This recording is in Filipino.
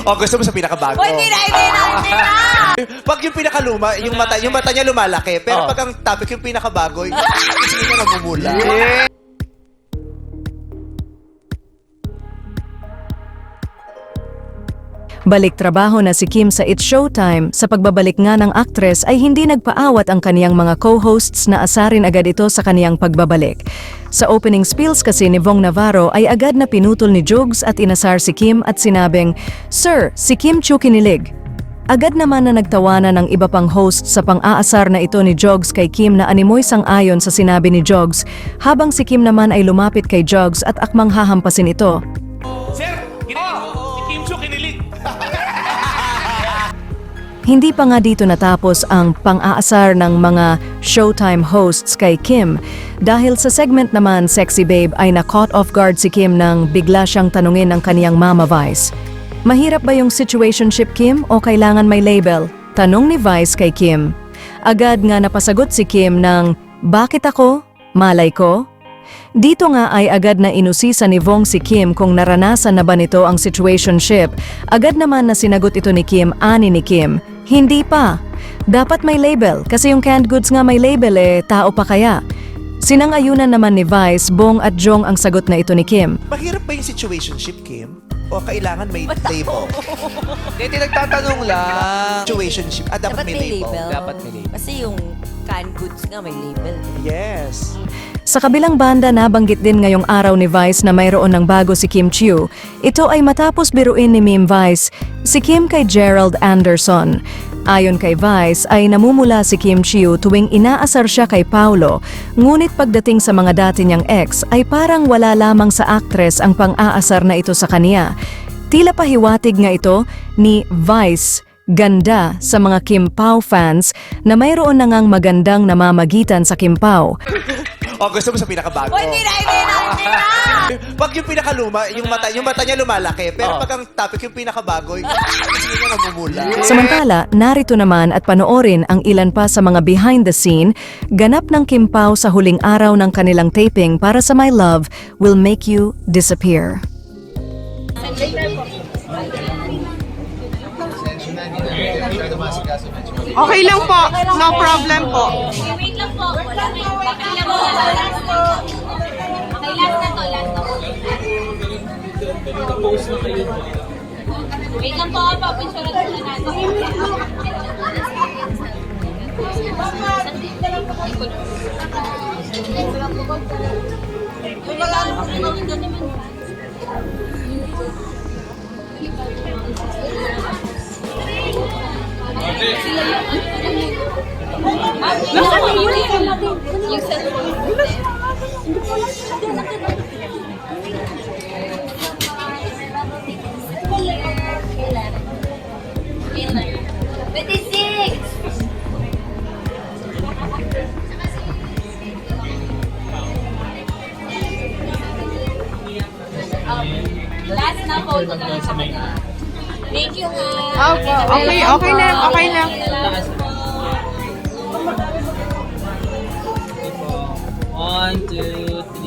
O gusto mo sa pinakabago? Oh, hindi na! Pag yung pinakaluma, yung mata niya lumalaki. Pero pag ang topic yung pinakabago, yung gusto niya namumula. Balik trabaho na si Kim sa It's Showtime. Sa pagbabalik nga ng aktres ay hindi nagpaawat ang kaniyang mga co-hosts na asarin agad ito sa kaniyang pagbabalik. Sa opening spills kasi ni Vong Navarro ay agad na pinutol ni Jugs at inasar si Kim at sinabing, "Sir, si Kim Chiu kinilig." Agad naman na nagtawanan ng iba pang host sa pang-aasar na ito ni Jugs kay Kim na animoy sang-ayon sa sinabi ni Jugs, habang si Kim naman ay lumapit kay Jugs at akmang hahampasin ito. Sir, si Kim Chiu kinilig. Hindi pa nga dito natapos ang pang-aasar ng mga Showtime hosts kay Kim. Dahil sa segment naman Sexy Babe ay na-caught off guard si Kim nang bigla siyang tanungin ng kaniyang Mama Vice. "Mahirap ba yung situationship, Kim, o kailangan may label?" Tanong ni Vice kay Kim. Agad nga napasagot si Kim ng, "Bakit ako? Malay ko?" Dito nga ay agad na inusisa ni Vong si Kim kung naranasan na ba nito ang situationship. Agad naman na sinagot ito ni Kim, ani ni Kim, "Hindi pa. Dapat may label kasi yung canned goods nga may label tao pa kaya?" Sinang-ayunan naman ni Vice, Bong at Jong ang sagot na ito ni Kim. Mahirap ba yung situationship, Kim? O kailangan may label? Hindi, nagtatanong lang. Situationship, dapat may label. Dapat may label. Kasi yung canned goods nga may label. Yes. Sa kabilang banda, nabanggit din ngayong araw ni Vice na mayroon ng bago si Kim Chiu. Ito ay matapos biruin ni Meme Vice si Kim kay Gerald Anderson. Ayon kay Vice ay namumula si Kim Chiu tuwing inaasar siya kay Paulo, ngunit pagdating sa mga dati niyang ex ay parang wala lamang sa aktres ang pang-aasar na ito sa kaniya. Tila pahiwatig nga ito ni Vice, ganda sa mga Kim Pao fans na mayroon na ngang magandang namamagitan sa Kim Pao. O gusto mo sa pinakabago? Oh, hindi na! Pag yung pinakaluma, yung mata niya lumalaki. Pero pag ang topic yung pinakabago, yung gusto niya namumula. Samantala, narito naman at panoorin ang ilan pa sa mga behind the scene ganap ng Kim Pao sa huling araw ng kanilang taping para sa My Love Will Make You Disappear. Okay lang po. No problem po. Wait lang po. Wala na yung bakit lang po. Last po. Okay, last na to. Last na po. Wait lang po. Papinsurance na natin. Last na photo na sa mga. Thank you, ha. Okay lang. One, two, three.